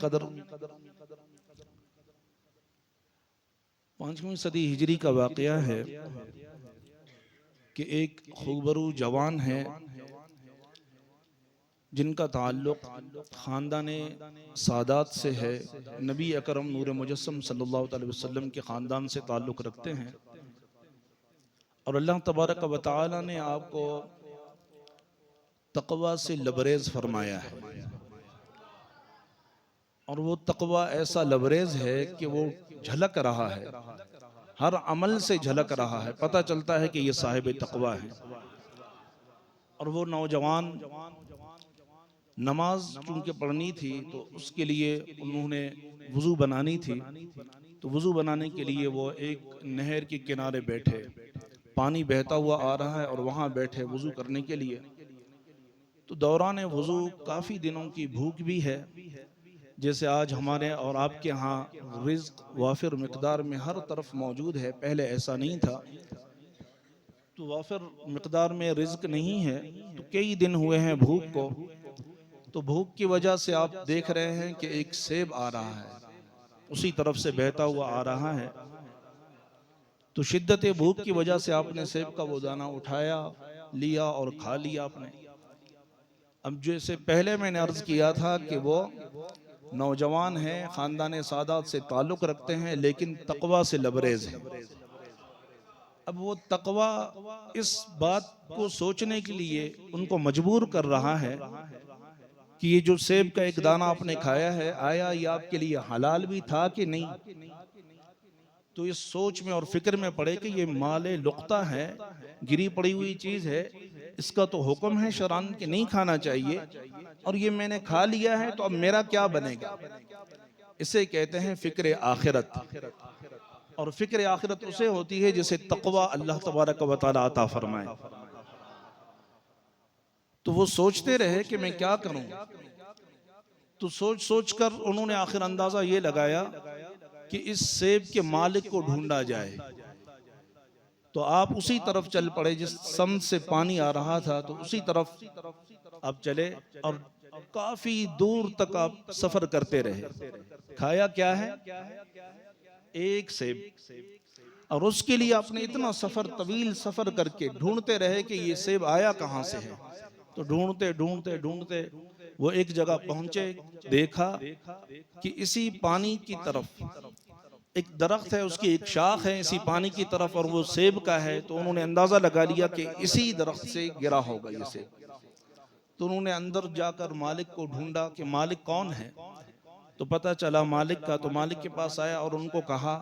कदर 5वीं सदी हिजरी का वाक़या है कि एक खूबरू जवान है जिनका ताल्लुक़ ख़ानदान सादात से है। नबी अकरम नूर मुजस्सम सल्लल्लाहु अलैहि वसल्लम के ख़ानदान से ताल्लुक़ रखते हैं और अल्लाह तबारक व तआला ने आपको तक़वा से लबरेज़ फरमाया है और वो तक़वा ऐसा लबरेज़ है कि वो झलक रहा है, हर अमल से झलक रहा है, पता चलता है कि ये साहिब तक़वा है। और वो नौजवान नमाज चूंकि पढ़नी थी तो उसके लिए उन्होंने वज़ू बनानी थी, तो वज़ू बनाने के लिए वो एक नहर के किनारे बैठे, पानी बहता हुआ आ रहा है और वहाँ बैठे वज़ू करने के लिए। तो दौरान वज़ू काफ़ी दिनों की भूख भी है, जैसे आज हमारे और आपके यहाँ रिज़्क़ वाफिर मिक़दार में हर तरफ मौजूद है, पहले ऐसा नहीं था। तो वाफिर मिक़दार में रिज़्क़ नहीं है, तो कई दिन हुए हैं भूख को। तो भूख की वजह से आप देख रहे हैं कि एक सेब आ रहा है, उसी तरफ से बहता हुआ आ रहा है। तो शिद्दत भूख की वजह से आपने सेब का वो दाना उठाया, लिया और खा लिया आपने। अब जैसे पहले मैंने अर्ज किया था कि वो नौजवान हैं, ख़ानदान सादात से ताल्लुक़ रखते हैं, लेकिन तक़वा से लबरेज़ हैं। अब वो तक़वा इस बात को सोचने के लिए उनको मजबूर कर रहा है कि ये जो सेब का एक दाना आपने खाया है, आया ये आपके लिए हलाल भी था कि नहीं। तो इस सोच में और फिक्र में पड़े कि ये माले लुक़्ता है, गिरी पड़ी हुई चीज़ है, इसका तो हुक्म है शरान कि नहीं खाना चाहिए, और ये मैंने खा लिया है तो अब मेरा क्या बनेगा। इसे कहते हैं फ़िक्र आखिरत। और फ़िक्र आखिरत उसे होती है जिसे तक़वा अल्लाह तबारक व तआला अता फरमाए। तो वो सोचते रहे कि मैं क्या करूं। तो सोच सोच कर उन्होंने आखिर अंदाजा ये लगाया कि इस सेब के मालिक को ढूंढा जाए। तो आप उसी तरफ चल पड़े जिस सम से पानी आ रहा था, तो उसी तरफ आप चले और काफी दूर तक आप सफर करते रहे। खाया क्या है? एक सेब। और उसके लिए आपने इतना सफर, तवील सफर करके ढूंढते रहे कि ये सेब आया कहां से है। तो ढूंढते ढूंढते ढूंढते वो एक जगह पहुंचे, देखा कि इसी पानी की तरफ एक दरख्त है, उसकी एक शाख है इसी पानी की तरफ, और वो सेब का है। तो उन्होंने अंदाजा लगा लिया कि इसी दरख्त से गिरा होगा ये सेब। तो उन्होंने अंदर जाकर मालिक को ढूंढा कि मालिक कौन है। तो पता चला मालिक का। तो मालिक के पास आया और उनको कहा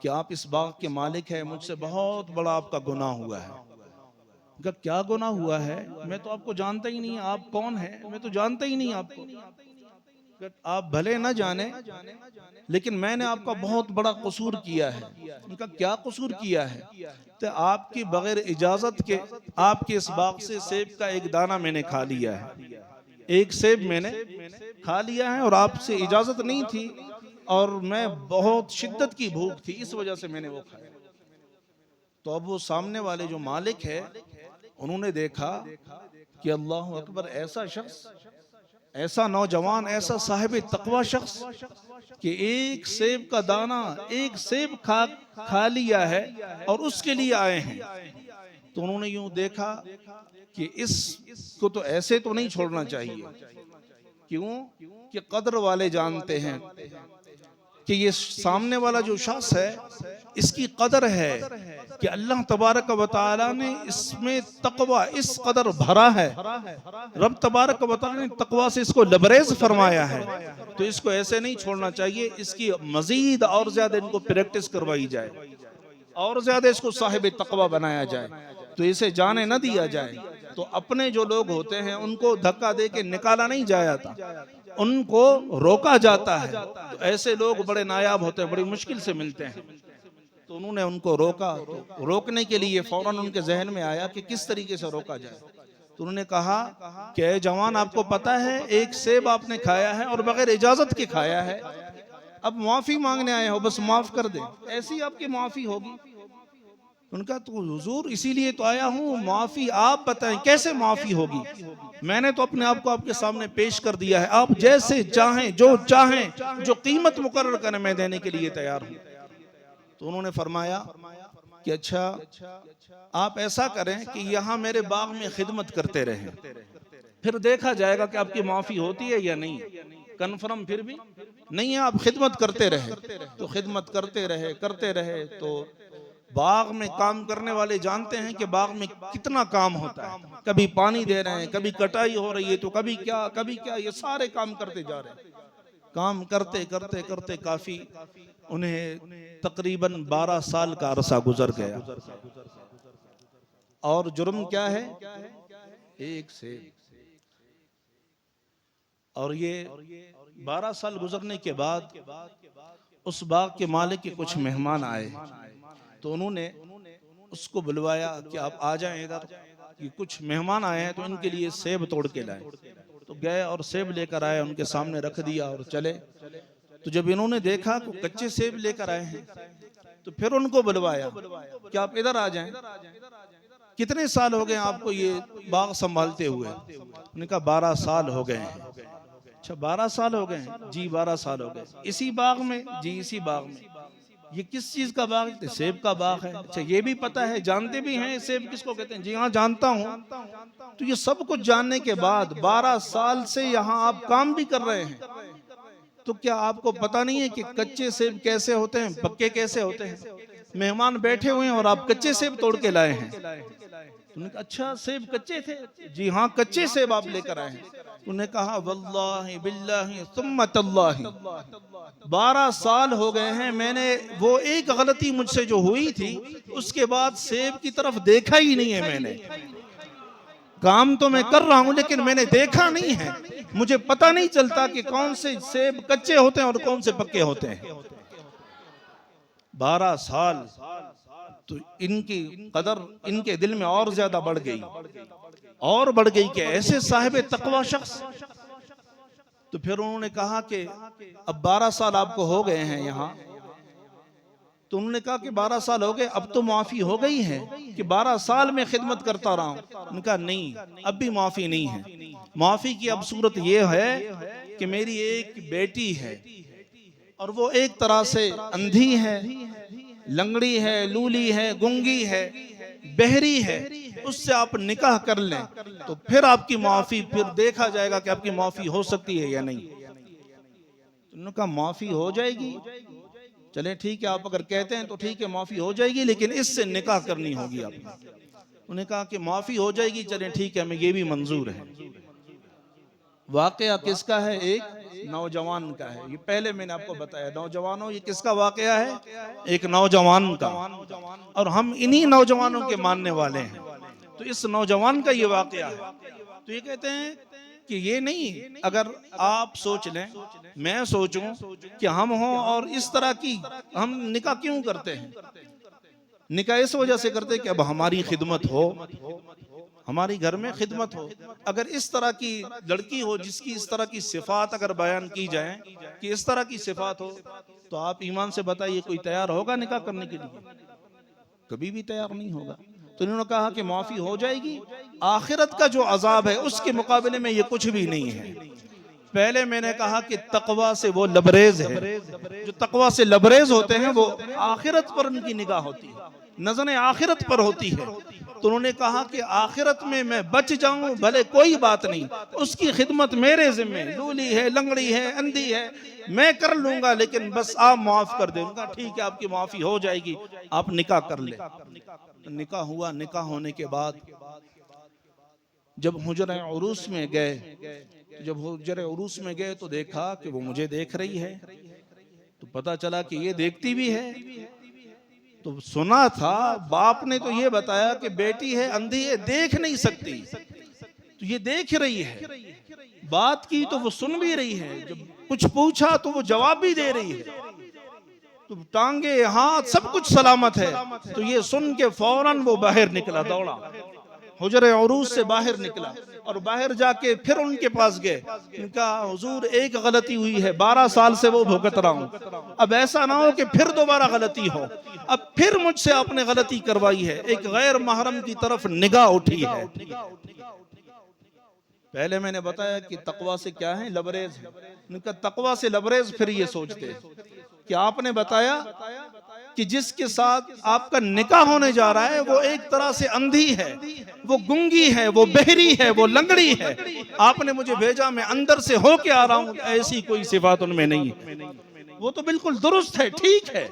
कि आप इस बाग के मालिक हैं, मुझसे बहुत बड़ा आपका गुनाह हुआ है। उनका क्या गुनाह हुआ है? मैं तो आपको जानता ही नहीं, आप कौन हैं मैं तो जानता ही नहीं आपको। आप भले न जाने, लेकिन मैंने आपका बहुत बड़ा कसूर किया है। उनका क्या कसूर किया है? तो आपकी बगैर इजाजत के आपके इस बाग से सेब का एक दाना मैंने खा लिया है। एक सेब मैंने खा लिया है और आपसे इजाजत नहीं थी, और मैं बहुत शिद्दत की भूख थी, इस वजह से मैंने वो खाया। तो अब वो सामने वाले जो मालिक है, उन्होंने देखा कि अल्लाह अकबर, ऐसा शख्स, ऐसा नौजवान, ऐसा साहिब तकवा शख्स कि एक सेब का दाना, एक सेब खा लिया है और उसके लिए आए हैं। तो उन्होंने यूं देखा कि इसको तो ऐसे तो नहीं छोड़ना चाहिए। क्यों? कि कदर वाले जानते हैं कि ये सामने वाला जो शख्स है, इसकी कदर है कि अल्लाह तबारक व तआला ने इसमें तकवा इस कदर भरा है। रब तबारक व तआला ने तकवा से इसको लबरेज फरमाया है, तो इसको ऐसे नहीं छोड़ना चाहिए। इसकी मजीद और ज्यादा इनको प्रैक्टिस करवाई जाए, और ज्यादा इसको साहिब तकवा बनाया जाए, तो इसे जाने न दिया जाए। तो अपने जो लोग होते हैं उनको धक्का दे के निकाला नहीं जाता, उनको रोका जाता है। तो ऐसे लोग बड़े नायाब होते हैं, बड़ी मुश्किल से मिलते हैं। तो उन्होंने उनको रोका। तो रोकने के लिए फौरन उनके जहन में आया कि किस तरीके से रोका जाए। तो उन्होंने कहा कि ए जवान, आपको पता है एक सेब आपने खाया है और बगैर इजाजत के खाया है, अब माफी मांगने आए हो, बस माफ कर दें, ऐसी आपकी माफी होगी। उनका तो हुजूर इसीलिए तो आया हूँ, माफी आप बताएं कैसे माफी होगी। मैंने तो अपने आप को आपके सामने पेश कर दिया है, आप जैसे चाहें जो चाहें जो कीमत मुकर्रर करें मैं देने के लिए तैयार हूँ। तो उन्होंने फरमाया कि अच्छा आप ऐसा करें कि यहाँ मेरे बाग में खिदमत करते रहें, फिर देखा जाएगा कि आपकी माफी होती है या नहीं। कन्फर्म फिर भी नहीं है, आप खिदमत करते रहे। तो खिदमत करते रहे तो बाग में काम करने वाले जानते हैं कि बाग में कितना काम होता है, कभी पानी दे रहे हैं, कभी कटाई हो रही है, तो कभी क्या, ये सारे काम करते जा रहे हैं। काम करते करते करते काफी उन्हें तकरीबन 12 साल का अरसा गुजर गया। और जुर्म क्या है, एक से। और ये 12 साल गुजरने के बाद उस बाग के मालिक के कुछ मेहमान आए, तो उन्होंने उसको बुलवाया कि आप आ जाएं इधर, कि कुछ मेहमान आए हैं तो इनके लिए सेब तोड़ के लाए। तो गए और सेब लेकर आए, उनके सामने रख दिया और चले। तो जब इन्होंने देखा कि कच्चे सेब लेकर आए हैं, तो फिर उनको बुलवाया कि आप इधर आ जाएं, कितने साल हो गए आपको ये बाग संभालते हुए? उन्होंने कहा 12 साल हो गए हैं। अच्छा 12 साल हो गए? जी 12 साल हो गए। इसी बाग में? जी इसी बाग में। ये किस चीज का बाग है? सेब का बाग है। अच्छा ये भी पता है, जानते भी हैं सेब किसको कहते हैं? जी हाँ जानता हूँ। तो ये सब कुछ जानने के बाद 12 साल से यहाँ आप काम भी कर रहे हैं, तो क्या आपको पता नहीं है कि कच्चे सेब कैसे होते हैं, पक्के कैसे होते हैं? मेहमान बैठे हुए हैं और आप कच्चे सेब तोड़ के लाए हैं। उन्होंने कहा अच्छा सेब कच्चे थे? जी हाँ कच्चे सेब आप लेकर आए हैं। उन्होंने कहा वल्लाहि बिल्लाहि सुम्मा तल्लाहि 12 साल हो गए हैं, मैंने वो एक गलती मुझसे जो हुई थी उसके बाद सेब की तरफ देखा ही नहीं है। मैंने काम तो मैं कर रहा हूं लेकिन मैंने देखा नहीं है, मुझे पता नहीं चलता कि कौन से सेब कच्चे होते हैं और कौन से पक्के होते हैं। 12 साल तो इनकी कदर इनके दिल में और ज्यादा बढ़ गई कि ऐसे साहिब तकवा शख्स। तो फिर उन्होंने कहा कि अब 12 साल आपको हो गए हैं यहाँ। तो उन्होंने कहा कि 12 साल हो गए, अब तो माफी हो गई है कि 12 साल में खिदमत करता रहा हूं? उन्होंने कहा नहीं, अब भी माफी नहीं है। माफी की अब सूरत यह है कि मेरी एक बेटी है और वो एक तरह से अंधी है, लंगड़ी है, लूली है, गुंगी है, बहरी है, उससे आप निकाह कर लें तो फिर आपकी माफी, फिर देखा जाएगा कि आपकी माफी हो सकती है या नहीं। उन्होंने कहा माफी हो जाएगी, चले ठीक है आप अगर कहते हैं तो ठीक है माफी हो जाएगी, लेकिन इससे निकाह करनी होगी आपको। उन्होंने कहा कि माफी हो जाएगी, चले ठीक है हमें ये भी मंजूर है। वाकया किसका है? एक नौजवान का है। ये पहले मैंने आपको बताया, नौजवानों ये किसका वाकया है? एक नौजवान का। और हम इन्हीं नौजवानों के मानने वाले हैं। तो इस नौजवान का ये वाकया है। तो ये कहते हैं कि ये नहीं, अगर आप सोच लें, मैं सोचूं कि हम हों और इस तरह की हम निकाह क्यों करते हैं? निकाह इस वजह से करते हैं कि अब हमारी खिदमत हो, हमारी घर में खिदमत हो। अगर इस तरह की लड़की हो जिसकी इस तरह की सिफात अगर बयान की जाए कि इस तरह की सिफात हो, तो आप ईमान से बताइए कोई तैयार होगा निकाह करने के लिए? कभी भी तैयार नहीं होगा। तो इन्होंने कहा कि माफी हो जाएगी, आखिरत का जो अजाब है उसके मुकाबले में ये कुछ भी नहीं है। पहले मैंने कहा कि तकवा से वो लबरेज है, जो तकवा से लबरेज होते हैं वो आखिरत पर उनकी निगाह होती है, नजरें आखिरत पर होती है। तो उन्होंने कहा कि आखिरत में मैं बच जाऊं भले कोई बात नहीं, उसकी खिदमत मेरे जिम्मे, लूली है, लंगड़ी है, अंधी है, मैं कर लूंगा, लेकिन बस आप माफ कर दें। उनका ठीक है आपकी माफी हो जाएगी, आप निकाह कर ले। तो निकाह हुआ। निकाह होने के बाद जब हुजरे उरूस में गए, तो देखा कि वो मुझे देख रही है। तो पता चला कि ये देखती भी है। तो सुना था बाप ने तो ये बताया कि बेटी है, अंधी है, देख नहीं सकती, तो ये देख रही है। बात की तो वो सुन भी रही है, जब कुछ पूछा तो वो जवाब भी दे रही है। तो टांगे हाथ सब कुछ सलामत है। तो ये सुन के फौरन वो बाहर निकला, दौड़ा। हुजरे उरूस से बाहर निकला और बाहर जाके फिर उनके पास गए। उनका हुजूर एक गलती हुई है, 12 साल से वो भुगत रहा हूँ, अब ऐसा ना हो कि फिर दोबारा गलती हो। अब फिर मुझसे आपने गलती करवाई है, एक गैर महरम की तरफ निगाह उठी है। पहले मैंने बताया कि तकवा से क्या है, लबरेज है। उनका तकवा से लबरेज फिर ये सोचते कि आपने बताया कि जिसके साथ आपका निकाह होने जा रहा है वो एक तरह से अंधी है, वो गुंगी है, वो बहरी है, वो लंगड़ी है। आपने मुझे भेजा, मैं अंदर से होके आ रहा हूं, ऐसी कोई सिफात उनमें नहीं है। वो तो बिल्कुल दुरुस्त है, ठीक है।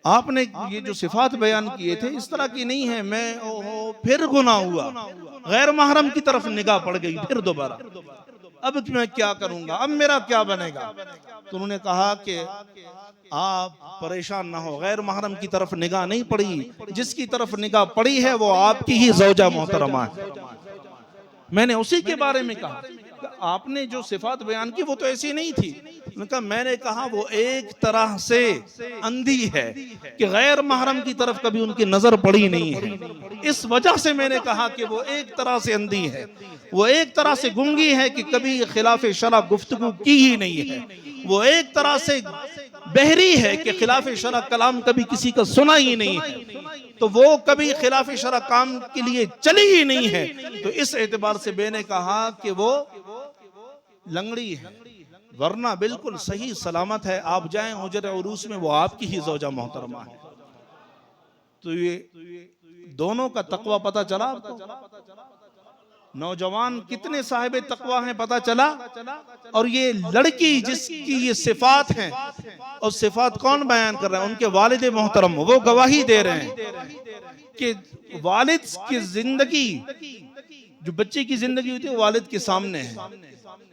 आपने ये जो सिफात बयान किए थे इस तरह की नहीं है। मैं फिर गुनाह हुआ, गैर महरम की तरफ निगाह पड़ गई फिर दोबारा। अब मैं क्या करूंगा, अब मेरा क्या बनेगा? तो उन्होंने कहा कि आप परेशान ना हो, गैर महरम की तरफ निगाह नहीं पड़ी, जिसकी तरफ निगाह पड़ी है वो आपकी ही ज़ौजा मोहतरमा है। मैंने उसी के बारे में कहा, आपने जो सिफात बयान की वो तो ऐसी नहीं थी। मैंने कहा वो एक तरह से अंधी है कि गैर महरम की तरफ कभी उनकी नजर पड़ी नहीं है। इस वजह से मैंने कहा कि वो एक तरह से अंधी है, वो एक तरह से गुंगी है कि कभी खिलाफ शरा गुफ्तगू की ही नहीं है, वो एक तरह से बहरी है कि खिलाफ शरा कलाम कभी किसी का सुना ही नहीं है, तो वो कभी खिलाफ शरा काम के लिए चली ही नहीं है। तो इस एतबार से मैंने कहा कि वो लंगड़ी है, वरना बिल्कुल सही सलामत है। आप जाएं हुजरे उरूस में, वो आपकी ही ज़ौजा मोहतरमा है। तो ये दोनों का तकवा पता चला आपको? नौजवान कितने साहिब तकवा हैं पता चला। और ये लड़की जिसकी ये सिफात हैं, और सिफात कौन बयान कर रहा है? उनके वालिद मोहतरम, वो गवाही दे रहे हैं कि वालिद की जिंदगी, जो बच्चे की जिंदगी होती है वालिद के सामने है।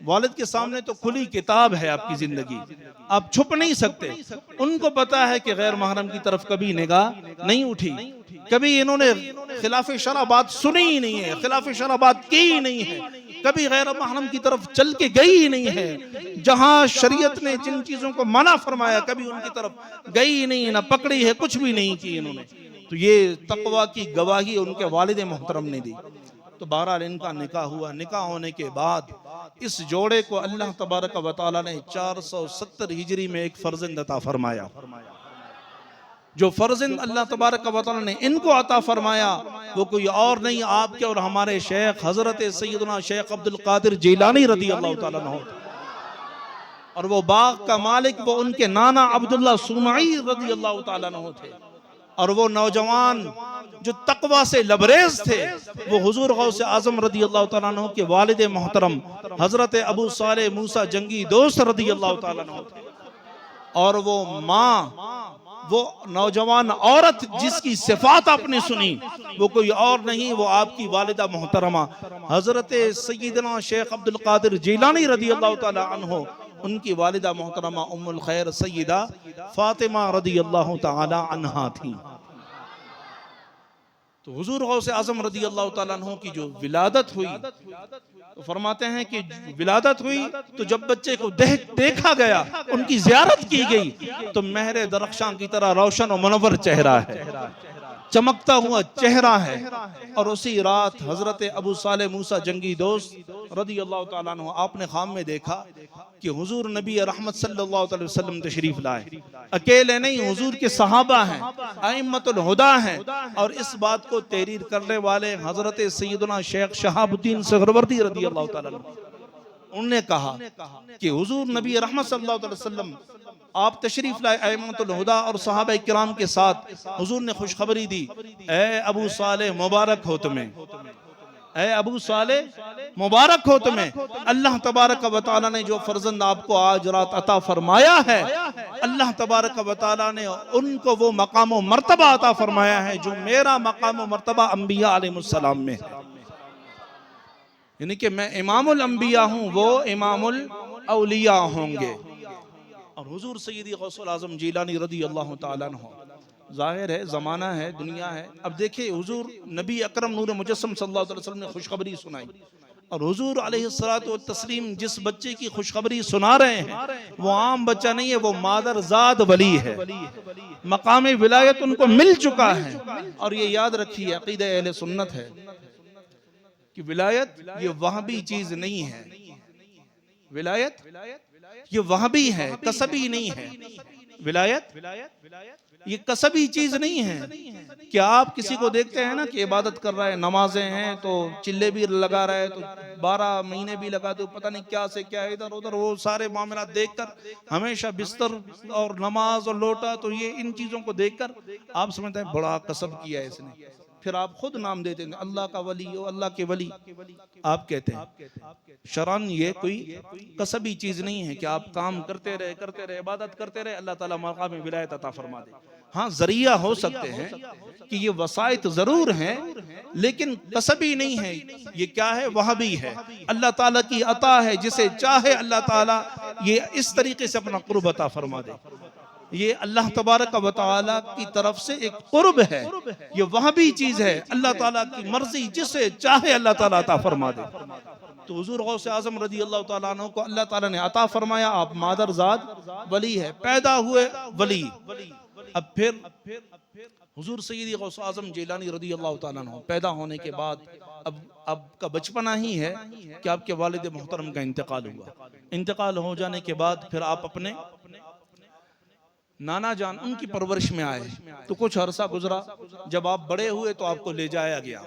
वालिद के सामने तो खुली किताब है आपकी जिंदगी, आप छुप नहीं सकते। उनको पता है कि गैर महरम की तरफ कभी निगाह नहीं उठी, कभी इन्होंने खिलाफ शरा बात सुनी ही नहीं है, खिलाफ शरा बात की ही नहीं है, कभी गैर महरम की तरफ चल के गई ही नहीं है। जहां शरीयत ने जिन चीजों को मना फरमाया कभी उनकी तरफ गई ही नहीं है, ना पकड़ी है, कुछ भी नहीं की इन्होंने। तो ये तकवा की गवाही उनके वालिद मोहतरम ने दी। तो बहरहाल इनका निकाह हुआ। निकाह होने के बाद इस जोड़े को अल्लाह तबारक व तआला ने 470 हिजरी में एक फर्जंद अता फरमाया। जो फर्जंद अल्लाह तबारक व तआला ने इनको अता फरमाया वो कोई और नहीं, आपके और हमारे शेख हजरत सैयदना शेख अब्दुल कादिर जिलानी रदी अल्लाह तआला अन्हु। और वो बाग का मालिक वो उनके नाना अब्दुल्ला सुमाई रदी अल्लाह तआला अन्हु थे। और वो नौजवान जो तकवा से लबरेज थे वो हुजूर गौस आजम रदी अल्लाह तआला अन्हु के वालिद मोहतरम हजरत अबू साले मूसा जंगी दोस्त रदी अल्लाह तआला अन्हु थे। और वो माँ, वो नौजवान औरत जिसकी सिफात आपने सुनी वो कोई और नहीं, वो आपकी वालिदा मोहतरमा हजरत सैयदना शेख अब्दुल कादिर जिलानी रदी अल्लाह तआला अन्हु, उनकी वालिदा मोहतरमा उम्मुल खैर सैयदा फातिमा रदी अल्लाह तआला अन्हा थी। तो हुजूर गौस आजम रदी अल्लाह तआला अन्हु की जो विलादत हुई, तो फरमाते हैं कि विलादत हुई तो जब बच्चे को देखा गया, उनकी ज़ियारत की गई, तो महरे दरख्शां की तरह रोशन और मुनव्वर चेहरा है, चमकता हुआ चेहरा है। और उसी रात हजरत अबू साले मूसा जंगी दोस्त रदी अल्लाह तआला अन्हु आपने ख्वाब में देखा कि हुजूर नबी रहमत सल्लल्लाहु अलैहि वसल्लम तशरीफ लाए। अकेले नहीं, हुजूर के सहाबा हैं, अइम्मतुल हुदा हैं। और इस बात को तहरीर करने वाले हजरत सैयदना शेख शहाबुद्दीन सहरवर्दी रदी अल्लाह तआला अन्हु, उन्होंने कहा कि हुजूर नबी रहमत सल्लल्लाहु अलैहि वसल्लम आप तशरीफ लाए अइम्मतुल हुदा और सहाबा किराम के साथ। हुजूर ने खुशखबरी दी, ए अबू साले मुबारक हो तुम्हें, ए अबू साले मुबारक हो तुम्हें। अल्लाह तबारक व तआला ने जो फर्जंद आपको आज रात अता फरमाया है, अल्लाह तबारक व तआला ने उनको वो मकाम व मर्तबा अता फरमाया है जो मेरा मकाम व मर्तबा अंबिया अलैहिस्सलाम में है। यानी कि मैं इमामुल अंबिया हूँ, वो इमामुल औलिया होंगे। और हुजूर सैयदी गौसुल आजम जिलानी रदी अल्लाह तआला अन्हु, जाहिर है ज़माना है, दुनिया है। अब देखिए हुजूर नबी अकरम नूर मुजस्सम सल्लल्लाहु अलैहि वसल्लम ने खुशखबरी सुनाई, और हुजूर अलैहिस्सलातु वत्तस्लीम जिस बच्चे की खुशखबरी सुना रहे हैं वो आम बच्चा नहीं है, वो मादरजाद वली है, मकाम विलायत उनको मिल चुका है। और ये याद रखिए अक़ीदा अहले सुन्नत है कि विलायत ये वहाबी चीज नहीं है, विलायत ये वहाबी है, कसबी नहीं है। विलायत ये कसबी चीज नहीं है। क्या आप किसी को देखते हैं ना कि इबादत कर रहा है, नमाजें हैं तो चिल्ले भी लगा रहा है, तो 12 महीने भी लगा दो, पता नहीं क्या से क्या इधर उधर, वो सारे मामला देखकर हमेशा बिस्तर और नमाज और लोटा, तो ये इन चीजों को देखकर आप समझते हैं बड़ा कसब किया है इसने। फिर आप खुद नाम देते हैं अल्लाह का वली, ओ अल्लाह के वली आप कहते हैं। शरन ये कोई कसबी चीज नहीं है कि आप काम करते रहे इबादत करते रहे, अल्लाह ताला मकाम विलायत अता फरमा दे। हाँ, जरिया हो सकते हैं कि ये वसाइत जरूर हैं, लेकिन कसबी नहीं है। ये क्या है? वहाबी है, अल्लाह ताला की अता है, जिसे चाहे अल्लाह ताला ये इस तरीके से अपना कुर्ब अता फरमा दे। ये अल्लाह तबारक व तआला की तरफ से एक कुर्ब है, ये वहाबी चीज है। अल्लाह ताला की मर्जी, जिसे चाहे अल्लाह ताला अता फरमा दे। तो हुजूर गौसे आजम रजी अल्लाह ताला अन्हु को अल्लाह ताला ने अता फरमाया, आप मादरजाद वली है, पैदा हुए वली। अब फिर हुजूर सैयदी गौसे आजम जिलानी रजी अल्लाह ताला अन्हु पैदा होने के बाद अब का बचपना ही है कि आपके वालिद मोहतरम का इंतकाल हुआ। इंतकाल हो जाने के बाद फिर आप अपने नाना जान उनकी परवरिश में आए, तो कुछ अरसा गुजरा। जब आप बड़े हुए तो आपको ले जाया गया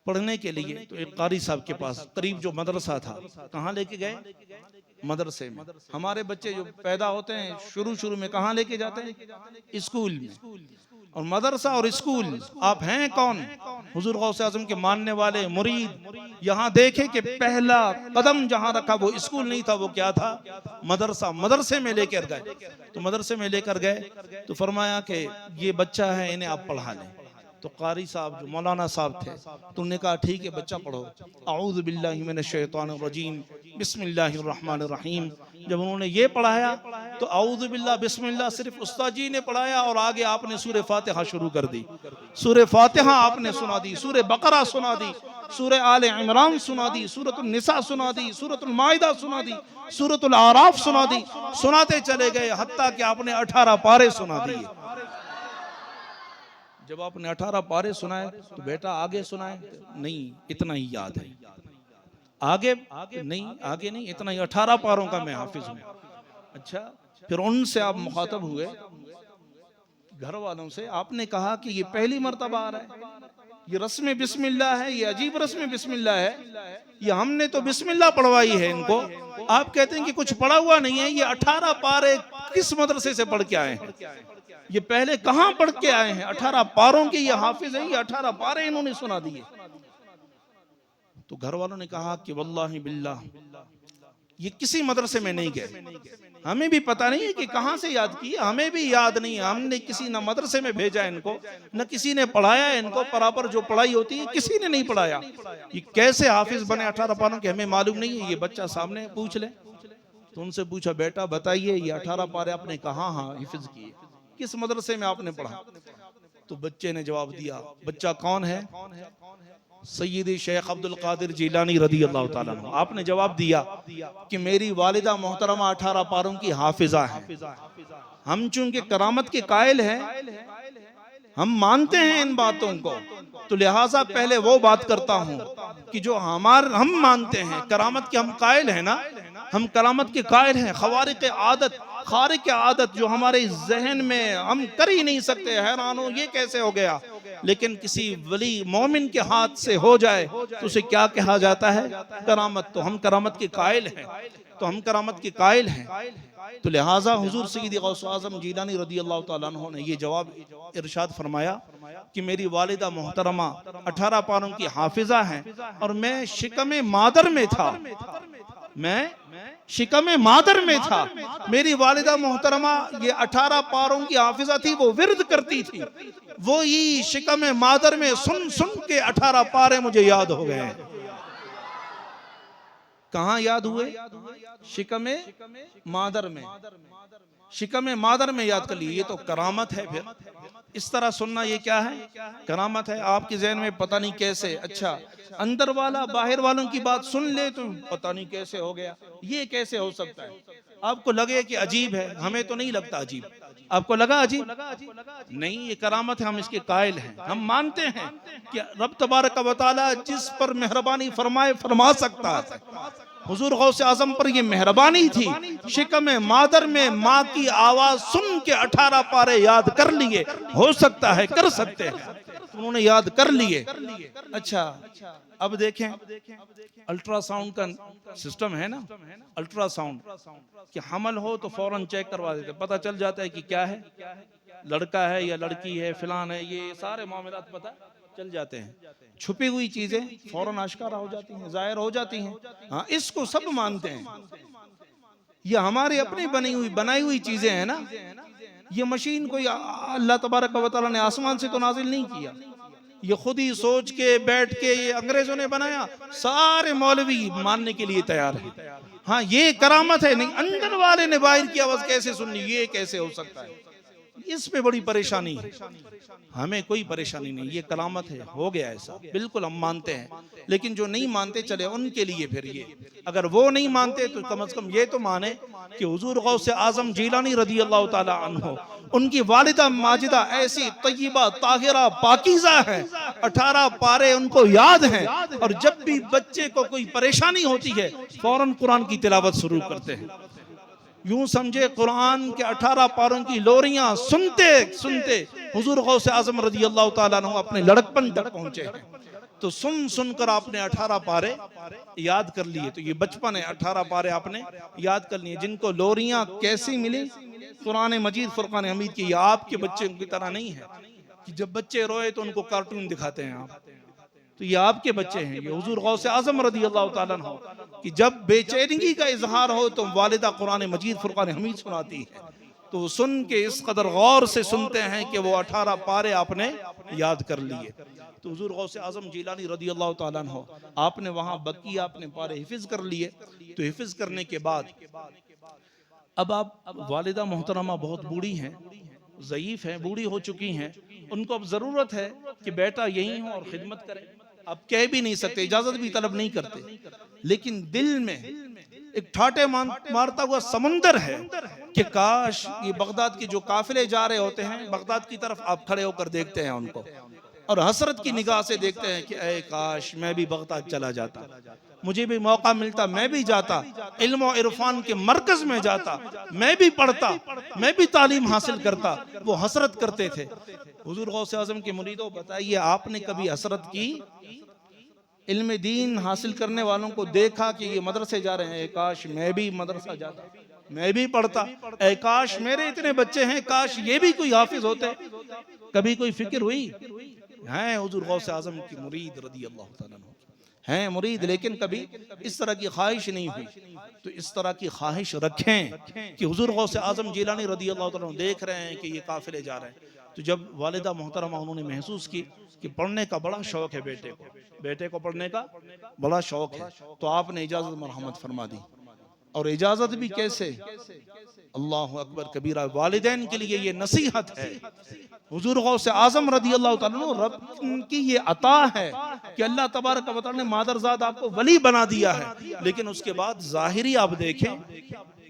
पढ़ने के लिए, तो एक कारी साहब के पास करीब जो मदरसा था, कहाँ लेके गए? मदरसे में। हमारे बच्चे जो पैदा होते हैं शुरू में कहाँ लेके जाते हैं? स्कूल में। और मदरसा और स्कूल, आप हैं कौन? हुजूर गौसे आजम के मानने वाले मुरीद। यहाँ देखे कि पहला कदम जहाँ रखा वो स्कूल नहीं था, वो क्या था? मदरसा। मदरसे में लेकर गए, तो मदरसे में लेकर गए तो फरमाया कि ये बच्चा है, इन्हें आप पढ़ा लें। तो कारी साहब जो मौलाना साहब थे, तो उन्होंने कहा ठीक है बच्चा पढ़ो। औज़ु बिल्लाहि मिनश शैतानिर रजीम बिस्मिल्लाहिर रहमानिर रहीम। जब उन्होंने ये पढ़ाया तो औज़ु बिल्लाह बिस्मिल्लाह सिर्फ उस्ताद जी ने पढ़ाया, और आगे आपने सूरह फातिहा शुरू कर दी। सूरह फातिहा आपने सुना दी, सूरह बकरा सुना दी, सूरह आले इमरान सुना दी, सूरतुल निसा सुना दी, सूरतुल माइदा सुना दी, सूरतुल आराफ सुना दी। सुनाते चले गए हत्ता कि आपने 18 पारे सुना दिए। जब आपने 18 पारे सुनाए तो बेटा आगे सुनाए, नहीं इतना ही याद है, आगे नहीं, इतना ही 18 पारों का मैं हाफिज हूं। अच्छा, फिर उनसे आप मुखातब हुए, घर वालों से। आपने कहा कि ये पहली मर्तबा आ रहा है, ये रस्म बिस्मिल्लाह है, ये अजीब रस्म बिस्मिल्लाह है, ये हमने तो बिस्मिल्लाह पढ़वाई है इनको। आप कहते हैं कि कुछ पढ़ा हुआ नहीं है। ये 18 पारे किस मदरसे से पढ़ के आए हैं? ये पहले कहां पढ़ के आए हैं? 18 पारों के ये हाफिज हैं, ये 18 पारे इन्होंने सुना दिए। तो घर वालों ने कहा कि वल्लाहि बिल्लाह ये किसी मदरसे में नहीं गए, हमें भी पता नहीं है कि कहां से याद किए, हमें भी याद नहीं है। हमने किसी न मदरसे में भेजा इनको, न किसी ने पढ़ाया इनको। बराबर जो पढ़ाई होती है किसी ने नहीं पढ़ाया। ये कैसे हाफिज बने 18 पारों के, हमें मालूम नहीं है। ये बच्चा सामने पूछ ले। तो उनसे पूछा, बेटा बताइए ये 18 पारे आपने कहाँ हिफ्ज किए, किस मदरसे में आपने पढ़ा? तो बच्चे ने जवाब दिया। बच्चा कौन है? सैयदी शेख अब्दुल कादिर जिलानी रदी अल्लाह ताला अन्हु। आपने जवाब दिया कि मेरी वालिदा मोहतरमा 18 पारों की हाफिजा है। हम चूंकि करामत के कायल हैं, हम मानते हैं इन बातों को, तो लिहाजा पहले वो बात करता हूं कि जो हम मानते हैं करामत के, हम कायल हैं ना, हम करामत के कायल हैं। खारिक आदत जो हमारे जहन में हम कर ही नहीं सकते, हैरान हो ये कैसे हो गया। लेकिन किसी वली मोमिन के हाथ से हो जाए तो उसे क्या कहा जाता है? करामत। तो हम करामत के कायल हैं, तो लिहाजा हुजूर सैयदी गौस आज़म जिलानी रदी अल्लाह ताला अन्हु ने ये जवाब इरशाद फरमाया कि मेरी वालिदा मोहतरमा 18 पारों की हाफिजा हैं, और मैं शिकम मादर में था। मेरी वालिदा मोहतरमा ये 18 पारों की हाफिजा थी, वो विर्द करती थी। वो ही शिकम मादर में सुन के 18 पारे मुझे याद हो गए हैं। कहाँ याद हुए? शिकम मादर में। शिकम मादर में याद कर लिए, ये तो करामत है। फिर इस तरह सुनना ये क्या है? करामत है। आपके ज़हन में पता नहीं कैसे, अच्छा अंदर वाला बाहर वालों की बात सुन ले तो पता नहीं कैसे हो गया, ये कैसे हो सकता है? आपको लगे कि अजीब है, हमें तो नहीं लगता अजीब। आपको लगा अजीब? नहीं, ये करामत है, हम इसके कायल हैं। हम मानते हैं कि रब तबारक व तआला जिस पर मेहरबानी फरमाए फरमा सकता है। हुजूर गौसे आजम पर ये मेहरबानी थी, शिकम मादर में माँ की आवाज सुन के 18 पारे याद कर लिए। हो सकता है कर सकते हैं, उन्होंने याद कर लिए। अच्छा, अब देखें अल्ट्रासाउंड का सिस्टम है ना, अल्ट्रासाउंड कि हमल हो तो फौरन चेक करवा देते, पता चल जाता है कि क्या है, लड़का है या लड़की है, फिलान है, ये सारे मामलात पता चल जाते हैं। छुपी हुई चीजें फौरन आश्कारा हो जाती हैं, जाहिर हो जाती हैं। हाँ, इसको सब मानते हैं। ये हमारी अपनी बनाई हुई चीजें हैं ना। ये मशीन कोई अल्लाह तबारक व तआला ने आसमान से तो नाजिल नहीं किया, ये खुद ही सोच के बैठ के ये अंग्रेजों ने बनाया। सारे मौलवी मानने के लिए तैयार है। हाँ, ये करामत है। नहीं, अंदर वाले ने बाहर की आवाज कैसे सुननी, ये कैसे हो सकता है? इस पे बड़ी परेशानी है। हमें कोई परेशानी नहीं, ये करामत है, हो गया ऐसा, बिल्कुल हम मानते हैं। लेकिन जो नहीं मानते चले उनके लिए फिर ये, अगर वो नहीं मानते तो कम से कम ये तो माने कि हुजूर गौसे आजम जीलानी रदी अल्लाह ताला अन्हु, उनकी वालिदा माजिदा ऐसी तय्यबा ताहिरा पाकीज़ा है, 18 पारे उनको याद हैं। और जब भी बच्चे को कोई परेशानी होती है फौरन कुरान की तिलावत शुरू करते हैं। यूं समझे कुरान के 18 पारों की लोरियां सुनते सुनते हुजूर गौसे आजम रजी अल्लाह ताला अन्हु अपने लड़कपन तक पहुंचे हैं। तो सुन सुनकर आपने 18 पारे याद कर लिए। तो ये बचपन है, 18 पारे आपने याद कर लिए। जिनको लोरियां कैसी मिली कुरान मजीद फुरकान हमीद की, आपके बच्चे की तरह नहीं है कि जब बच्चे रोए तो उनको कार्टून दिखाते हैं आप। तो ये आपके बच्चे हैं। ये हुजूर गौसे आजम रदी अल्लाह ताला अन्हु कि जब बेचैनगी का इजहार हो तो वालिदा कुरान मजीद फुरकान हमीद सुनाती है, तो सुन के इस कदर गौर से सुनते हैं कि वो 18 पारे आपने याद कर लिए। तो हुजूर गौसे आजम जीलानी रदी अल्लाह ताला अन्हु आपने वहां बकी आपने पारे हिफिज कर लिए। तो हिफिज करने के बाद अब आप वालिदा मोहतरमा बहुत बूढ़ी हैं, ज़ईफ हैं, बूढ़ी हो चुकी हैं, उनको अब जरूरत है कि बेटा यहीं हो और खिदमत करे। अब कह भी नहीं सकते, इजाजत भी तलब नहीं करते, लेकिन दिल में एक ठाटे मारता हुआ समंदर है कि काश ये बगदाद के जो काफिले जा रहे होते हैं बगदाद की तरफ, आप खड़े होकर देखते हैं उनको और हसरत की निगाह से देखते हैं कि ऐ काश मैं भी बगदाद चला जाता, मुझे भी मौका मिलता, मैं भी जाता, इल्म और इरफान के मरकज में जाता, मैं भी पढ़ता, मैं भी तालीम हासिल करता। वो हसरत करते थे। हुजूर गौसे आजम के मुरीदों, बताइए आपने कभी हसरत की? इल्म दीन हासिल करने वालों को देखा कि ये मदरसे जा रहे हैं, काश मैं भी मदरसा जाता, मैं भी पढ़ता, ऐ काश मेरे इतने बच्चे हैं, काश ये भी कोई हाफिज होते। कभी कोई फिक्र हुई? हैं हुजूर गौसे आजम की मुरीद रदी अल्लाह ताला अन्हु हैं मुरीद, लेकिन कभी इस तरह की ख्वाहिश नहीं हुई। तो इस तरह की ख्वाहिश रखें कि हुजूर गौसे आजम जीलानी रदी अल्लाह ताला अन्हु देख रहे हैं कि ये काफिले जा रहे हैं। तो जब वालिदा मोहतरमा उन्होंने महसूस की कि पढ़ने का बड़ा शौक है बेटे को पढ़ने का बड़ा शौक है, तो आपने इजाजत मरहमत फरमा दी। और इजाजत भी कैसे? अल्लाह अकबर कबीरा। वालिदैन के लिए ये नसीहत है। हुजूर गौसे आजम रदी अल्लाह ताला अन्हु, रब की ये अता है कि अल्लाह तबारक व तआला ने मादरजाद आपको वली बना दिया है। लेकिन उसके बाद ज़ाहिरी आप देखें,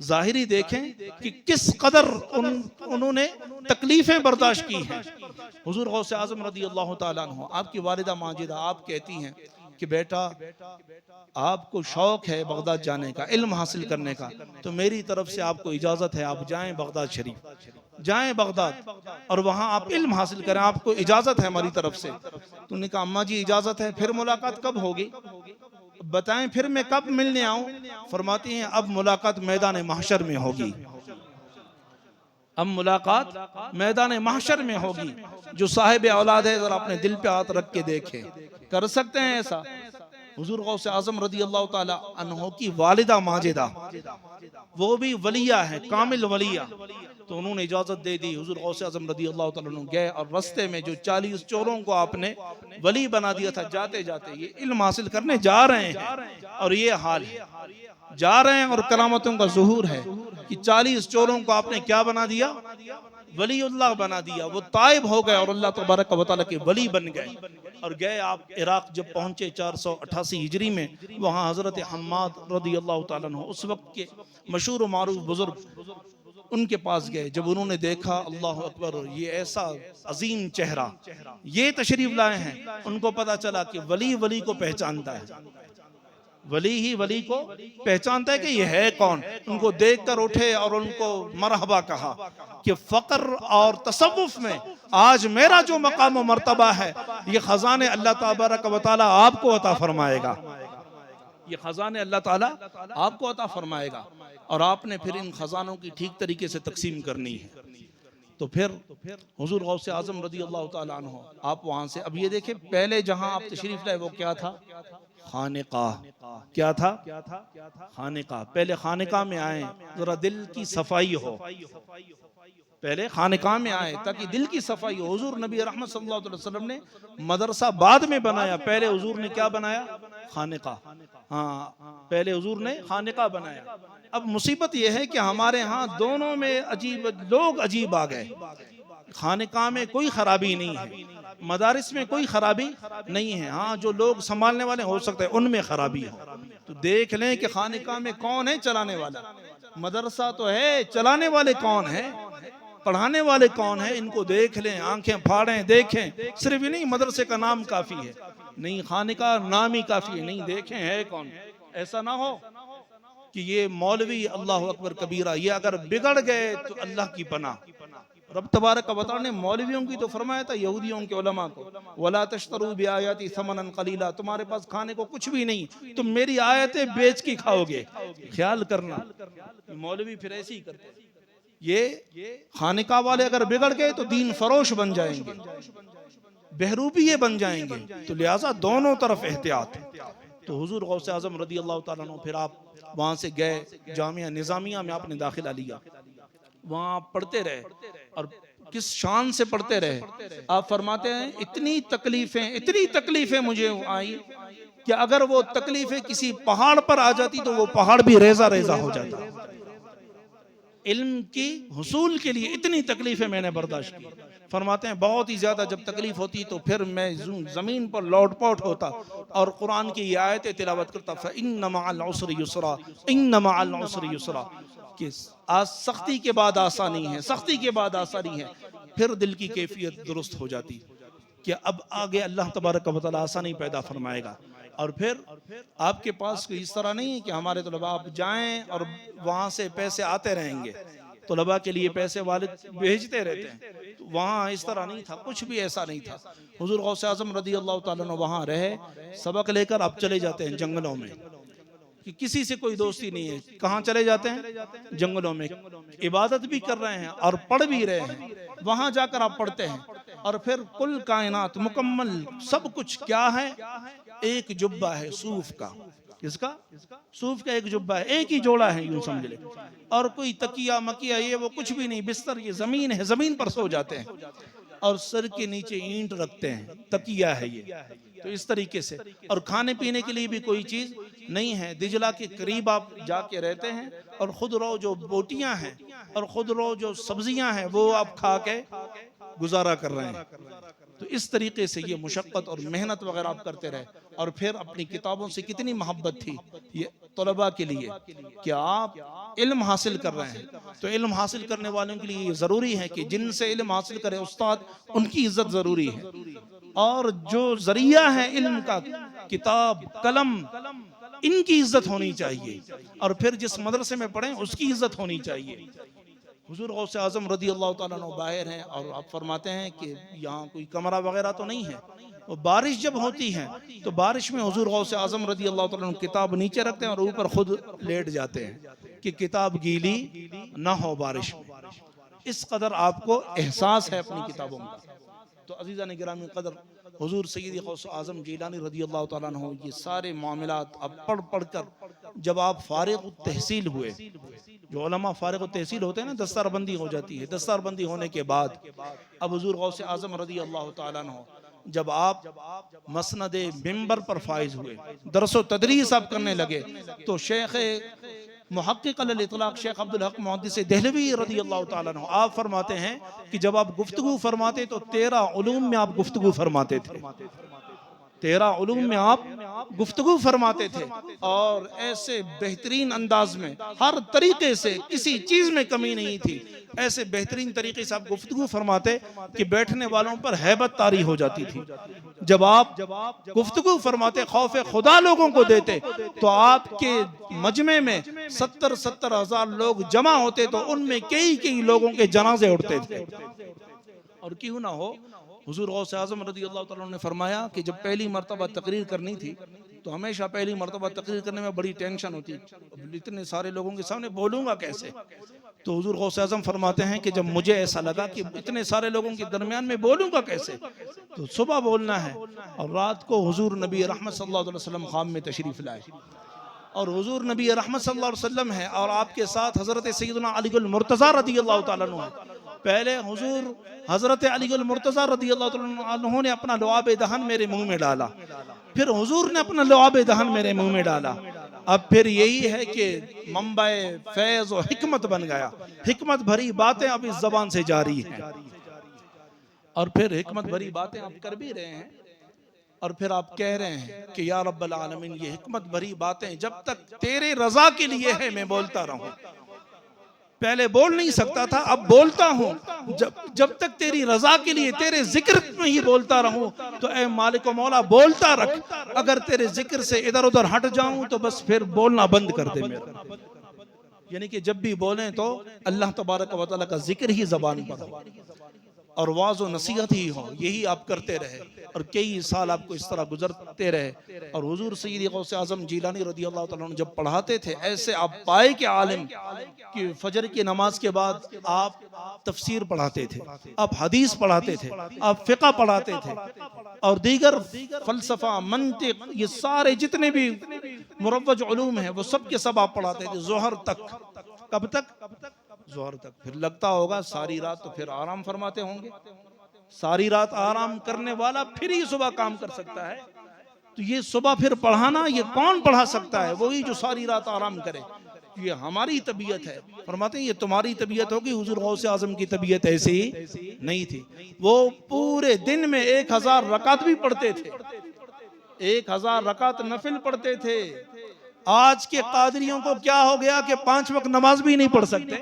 ज़ाहिरी देखें कि किस कदर उन्होंने तकलीफें बर्दाश्त की हैं। हुजूर गौसे आजम रदी अल्लाह ताला अन्हु, आपकी वालिदा माजिदा आप कहती हैं कि बेटा आपको शौक है बगदाद जाने का, इल्म हासिल करने का, तो मेरी तरफ से आपको इजाजत है, आप जाएं बगदाद शरीफ, जाएं बगदाद और वहां आप इल्म हासिल करें, आपको इजाजत है हमारी तरफ से। तो उन्होंने कहा अम्मा जी इजाजत है, फिर मुलाकात कब होगी बताएं, फिर मैं कब मिलने आऊं? फरमाती हैं अब मुलाकात मैदान महशर में होगी, अब मुलाकात मैदान महशर में होगी। जो साहिब औलाद है जरा अपने दिल पे हाथ रख के देखे, कर सकते हैं ऐसा? हुजूर गौसे आजम रदी अल्लाह ताला अन्हु की वालिदा माजिदा वो भी वलिया है, कामिल वलिया, तो उन्होंने इजाजत दे दी। हुजूर गौसे आजम रदी अल्लाह ताला अन्हु गए और रास्ते में जो 40 चोरों को आपने वली बना दिया था, जाते जाते ये इल्म हासिल करने जा रहे हैं और ये हाल है, जा रहे हैं और करामतों का ज़ुहूर है कि 40 चोरों को आपने क्या बना दिया? वलीउल्लाह बना दिया। वो ताइब हो गए और अल्लाह तबारक व तआला के वली बन गए। और गए आप इराक, जब पहुंचे 488 हिजरी में, वहाँ हजरत हम्माद रदी अल्लाह ताला अन्हु उस वक्त के मशहूर मारूफ बुजुर्ग उनके पास गए। जब उन्होंने देखा अल्लाह अकबर, ये ऐसा अजीम चेहरा, ये तशरीफ लाए हैं, उनको पता चला कि वली वली को पहचानता है, वली ही वली को पहचानता है कि ये है कौन। उनको देखकर उठे और उनको मरहबा कहा कि फ़क्र और तसव्वुफ में आज मेरा जो मकाम व मर्तबा है, ये खजाने अल्लाह तबारक व तआला आपको अता फरमाएगा, ये खजाने अल्लाह ताला आपको अता फरमाएगा, और आपने फिर इन खजानों की ठीक तरीके से तकसीम करनी है। तो फिर हुजूर गौसे आजम रदी अल्लाह ताला अन्हु आप वहां से, अब ये देखें, पहले जहां आप तशरीफ लाए वो क्या था? खानेकाह। क्या था? खानेकाह। पहले खानेकाह में आए, जरा दिल की सफाई हो, पहले खानेकाह में आए ताकि दिल की सफाई हो। हुजूर नबी रहमत सल्लल्लाहु अलैहि वसल्लम ने मदरसा बाद में बनाया, पहले हुजूर ने क्या बनाया? खानेकाह। हाँ, पहले हुजूर ने खानेकाह बनाया। अब मुसीबत यह है कि हमारे यहाँ दोनों में अजीब लोग अजीब आ गए। खानेकाह में कोई खराबी नहीं है, मदारिस में कोई खराबी नहीं है, हाँ जो लोग संभालने वाले हो सकते हैं उनमें खराबी हो। तो देख लें कि खानेकाह में कौन है चलाने वाला। मदरसा तो है, चलाने वाले कौन है, पढ़ाने वाले कौन है, इनको देख लें, आंखें फाड़ें, देखें। सिर्फ ही नहीं मदरसे का नाम काफी है, नहीं खानेकाह नाम ही काफी है, नहीं देखें है कौन। ऐसा ना हो कि ये मौलवी अल्लाह अकबर कबीरा, ये अगर बिगड़ गए तो अल्लाह की पनाह। रब तबारक व तआला ने मौलवियों की तो फरमाया था यहूदियों के उलमा को, वला तश्तरू बिआयाती समनन कलीला, तुम्हारे पास खाने को कुछ भी नहीं, तुम मेरी आयतें बेच के खाओगे। ख्याल करना, मौलवी फिर ऐसे ही करते। ये खानेकाह वाले अगर बिगड़ गए तो दीन फरोश बन जाएंगे, बहरूपिये बन जाएंगे। तो लिहाजा दोनों तरफ एहतियात। तो हुजूर गौसे आजम रदी अल्लाह ताला अन्हु, फिर आप वहां से गए, जामिया निजामिया में आपने दाखिला लिया, वहां पढ़ते रहे, और किस शान से पढ़ते रहे। आप फरमाते हैं इतनी तकलीफें मुझे आई कि अगर वो तकलीफें किसी पहाड़ पर आ जाती तो वो पहाड़ भी रेजा रेजा हो जाता। इल्म की हुसूल के लिए इतनी तकलीफें मैंने बर्दाश्त की। फरमाते हैं बहुत ही ज्यादा जब तकलीफ होती तो फिर मैं जमीन पर लौटपौट होता और कुरान की ये आयतें तिलावत करता, इन्न मअल उसरि युसरा, इन्न मअल उसरि युसरा, कि आज सख्ती के बाद आसानी है, सख्ती के बाद आसानी है। फिर दिल की कैफियत दुरुस्त हो जाती कि अब आगे अल्लाह तबारक व तआला आसानी पैदा फरमाएगा। और फिर आपके पास कोई इस तरह नहीं है कि हमारे तलबा आप जाएं और वहां से पैसे आते रहेंगे, तलबा के लिए पैसे वालिद भेजते रहते हैं, तो वहाँ इस तरह नहीं था, कुछ भी ऐसा नहीं था। हुजूर गौसे आजम रदी अल्लाह ताला अन्हु वहाँ रहे, सबक लेकर आप चले जाते हैं जंगलों में, कि किसी से कोई दोस्ती नहीं है। कहाँ चले जाते हैं? जंगलों में। इबादत भी कर रहे हैं और पढ़ भी रहे हैं, वहां जाकर आप पढ़ते हैं। और फिर कुल कायनात मुकम्मल सब कुछ क्या है? एक जुब्बा है सूफ का। किसका? सूफ का एक जुब्बा है, एक ही जोड़ा है, यूं समझ ले। और कोई तकिया मकिया ये वो कुछ भी नहीं, बिस्तर ये जमीन है, जमीन पर सो जाते हैं और सर के नीचे ईंट रखते हैं, तकिया है ये। तो इस तरीके से, और खाने पीने के लिए भी कोई चीज नहीं है। दिजला के करीब आप जाके रहते हैं और खुद रो जो बोटियां हैं और खुद रो जो सब्जियां हैं वो आप खा के गुजारा कर रहे हैं। तो इस तरीके से ये मुशक्कत और मेहनत वगैरह आप करते रहे। और फिर अपनी किताबों से कितनी मोहब्बत थी ये तलबा के लिए कि आप इल्म हासिल कर रहे हैं। तो इल्म हासिल करने वालों के लिए ये जरूरी है कि जिनसे इल्म हासिल करे उस्ताद, उनकी इज्जत जरूरी है। और जो जरिया है इल्म का, किताब कलम, इनकी इज्जत होनी चाहिए। और फिर जिस मदरसे में पढ़ें उसकी इज्जत होनी चाहिए। हुजूर गौसे आजम रदी अल्लाह ताला अन्हु बाहर हैं और आप फरमाते हैं कि यहाँ कोई कमरा वगैरह तो नहीं है। तो बारिश जब होती है तो बारिश में हुजूर गौसे आजम रदी अल्लाह ताला अन्हु किताब नीचे रखते हैं और ऊपर खुद लेट जाते हैं कि किताब गीली ना हो बारिश में। इस कदर आपको एहसास है अपनी किताबों का। तो अजीज़ा ने गिरामी कदर, हुजूर सैयदी गौस आजम जीलानी रदी अल्लाह ताला अन्हु ये सारे मामलात अब पढ़ कर जब आप फारिग तहसील हुए, जो उलमा फारिग तहसील होते हैं ना, दस्तारबंदी हो जाती है। दस्तारबंदी होने के बाद अब हुजूर गौस आजम रदी अल्लाह ताला अन्हु जब आप मसनदे मिंबर पर फाइज हुए, दरसो तदरीस आप करने लगे, तो शेख मुहक्किक अल इतलाक शेख अब्दुल हक मुहद्दिस देहलवी रदी अल्लाह ताला अन्हु आप फरमाते हैं कि जब आप गुफ्तगू फरमाते तो 13 उलूम में आप गुफ्तगू फरमाते थे। 13 उलूम में आप गुफ्तगू फरमाते थे और ऐसे बेहतरीन अंदाज में, हर तरीके से किसी चीज में कमी नहीं थी, ऐसे बेहतरीन तरीके से आप गुफ्तगू फरमाते कि बैठने वालों पर हैबत तारी हो जाती थी। जब आप गुफ्तगू फरमाते, खौफ खुदा लोगों को देते, तो आपके मजमे में 70-70 हजार लोग जमा होते तो उनमें कई लोगों के जनाजे उठते थे। और क्यों ना हो, हुजूर गौसे आज़म रज़ी अल्लाह तआला ने फरमाया कि जब पहली मरतबा तकरीर करनी थी तो हमेशा पहली मरतबा तकरीर करने में बड़ी टेंशन होती, इतने सारे लोगों के सामने बोलूंगा कैसे। तो हुजूर गौसे आज़म फरमाते हैं कि जब मुझे ऐसा लगा कि इतने सारे लोगों के दरमियान में बोलूंगा कैसे, तो सुबह बोलना है। और रात को हुजूर नबी रहमत सल्लल्लाहु अलैहि वसल्लम ख्वाब में तशरीफ लाए और हुजूर नबी रहमत सल्लल्लाहु अलैहि वसल्लम है और आपके साथ हजरत सैयदना अली मुर्तज़ा रज़ियल्लाहु ताला अन्हु है। पहले हुजूर हजरत अली मुर्तज़ा रज़ियल्लाहु ताला अन्हु ने अपना लुआब दहन मेरे मुंह में डाला, फिर हुजूर ने अपना लुआब दहन मेरे मुंह में डाला। अब फिर यही है कि मंबे फैज़ और हिकमत बन गया, हिकमत भरी बातें अब इस जबान से जारी हैं। और फिर हिकमत भरी बातें आप कर भी रहे हैं और फिर आप कह रहे हैं कि या रब्बल आलमीन, ये हिकमत भरी बातें जब तक तेरे रजा के लिए है मैं बोलता रहूं। पहले बोल नहीं सकता था, अब बोलता हूं। जब तक तेरी रजा के लिए तेरे जिक्र में ही बोलता रहूं, तो ए मालिक व मौला बोलता रख। अगर तेरे जिक्र से इधर उधर हट जाऊं तो बस फिर बोलना बंद कर दे मेरा। यानी कि जब भी बोलें तो अल्लाह तबारक व तआला का जिक्र ही जबान पर हो और वाज़ व नसीहत ही हो, यही आप करते रहे और कई साल आपको इस तरह गुजरते रहे। और हुजूर सैयद गौसे आज़म जीलानी रज़ियल्लाहु ताला अन्हु जब पढ़ाते थे, ऐसे आप पाए कि आलिम कि फजर की नमाज के बाद आप तफसीर पढ़ाते थे, आप हदीस पढ़ाते थे, आप फ़िक़्ह पढ़ाते थे और दीगर फ़लसफ़ा, मंतिक, ये सारे जितने भी मुरव्वज उलूम हैं वो सब के सब आप पढ़ाते थे ज़ोहर तक। कब तक? ज़ोहर तक। फिर लगता होगा सारी रात तो फिर आराम फरमाते होंगे। सारी रात आराम करने वाला फिर ही सुबह काम कर सकता है, तो ये सुबह फिर पढ़ाना ये कौन पढ़ा सकता है? वही जो सारी रात आराम करे। ये हमारी तबीयत है। फरमाते हैं ये तुम्हारी तबीयत होगी, हुजूर गौसे आज़म की तबीयत ऐसी नहीं थी। वो पूरे दिन में 1000 रकात भी पढ़ते थे, 1000 रकात नफिल पढ़ते थे। आज के कादरियों को क्या हो गया कि 5 वक्त नमाज भी नहीं पढ़ सकते।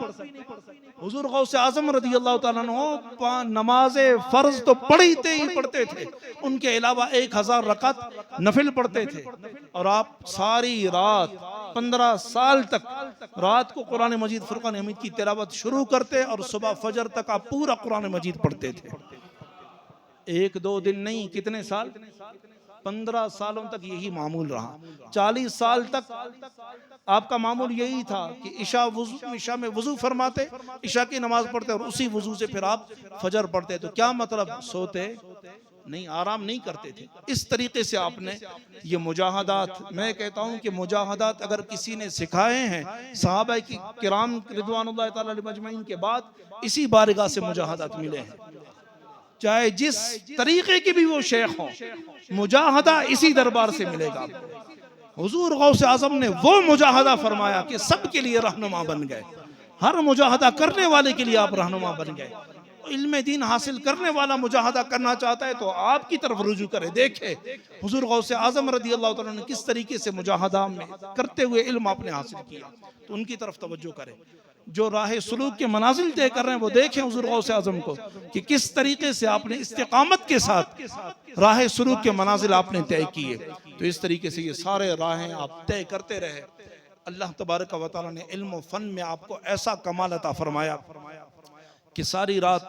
हुजूर गौसे आज़म रज़ियल्लाहु ताला अन्हु नमाज़े फर्ज तो पढ़ते थे, उनके अलावा 1000 रकात नफिल पढ़ते थे। और आप सारी रात 15 साल तक रात को कुरान मजीद फुरकान हमीद की तिलावत शुरू करते और सुबह फजर तक आप पूरा कुरान मजीद पढ़ते थे। 1-2 दिन नहीं, कितने साल? 15 सालों तक यही मामूल रहा। 40 साल तक आपका मामूल यही था कि इशा में वुजू फरमाते, इशा की नमाज पढ़ते और उसी वुजू से फिर आप फजर पढ़ते। तो क्या मतलब? सोते नहीं, आराम नहीं करते थे। इस तरीके से आपने ये मुजाहदात, मैं कहता हूँ कि मुजाहदात अगर किसी ने सिखाए हैं सहाबा की किराम रिदवानुल्लाह ताला अलैहिम अजमईन के बाद, इसी बारगाह से मुजाहदात मिले हैं। चाहे जिस तरीके के भी वो शेख हो, मुजाहदा इसी दरबार से मिलेगा। हुजूर गौसे आज़म ने वो मुजाहदा फरमाया कि सबके लिए रहनुमा बन गए। हर मुजाहदा करने वाले के लिए आप रहनुमा बन गए। इल्म दीन हासिल करने वाला मुजाहदा करना चाहता है तो आपकी तरफ रुजू करे। देखे हुजूर गौसे आज़म रज़ियल्लाहु ताला ने किस तरीके से मुजाहदा में करते हुए इल्म आपने हासिल किया, तो उनकी तरफ तवज्जो करे। जो राह सुलूक के मनाजिल तय कर रहे हैं वो देखें हुजूर गौसे आज़म को कि किस तरीके से आपने इस्तिकामत के साथ राह सुलूक के मनाजिल आपने तय किए। तो इस तरीके से ये सारे राहें आप तय करते रहे। अल्लाह तबारक व तआला ने इल्म व फन में आपको ऐसा कमाल अता फरमाया कि सारी रात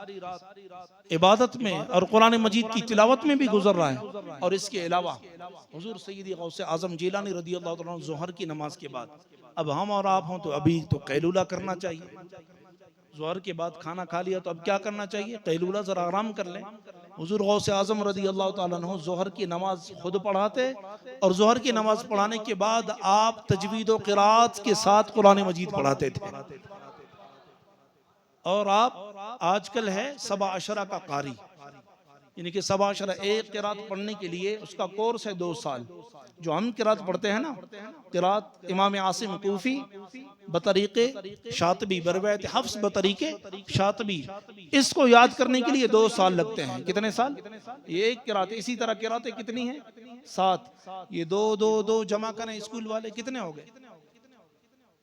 इबादत में और कुरान मजीद की तिलावत में भी गुजर रहा है। और इसके अलावा हुजूर सैयदी गौसे आज़म जीलानी रज़ियल्लाहु ताला अन्हु ज़ोहर की नमाज के बाद, अब हम और आप हों तो अभी तो कैलूला करना चाहिए। ज़ोहर के बाद खाना खा लिया तो अब क्या करना चाहिए? कैलूला, जरा आराम कर लें। हुजूर गौसे आज़म रज़ियल्लाहु ताला अन्हु ज़ोहर की नमाज खुद पढ़ाते और ज़ोहर की नमाज पढ़ाने के बाद आप तजवीद व क़िराअत के साथ कुरान मजीद पढ़ाते थे। और आप आजकल है सबा अशरा का कारी, यानी कि सबा अशरा एक क़िराअत पढ़ने के लिए उसका कोर्स है 2 साल। जो हम क़िराअत पढ़ते हैं ना, क़िराअत इमाम आसिम कूफी बतरीक़े शातिबी बरवायत हफ्स बतरीक़े शातिबी, इसको याद करने के लिए 2 साल लगते हैं। कितने साल? ये एक क़िराअत। इसी तरह क़िराअतें कितनी हैं? 7। ये 2 2 2 जमा करें स्कूल वाले, कितने हो गए?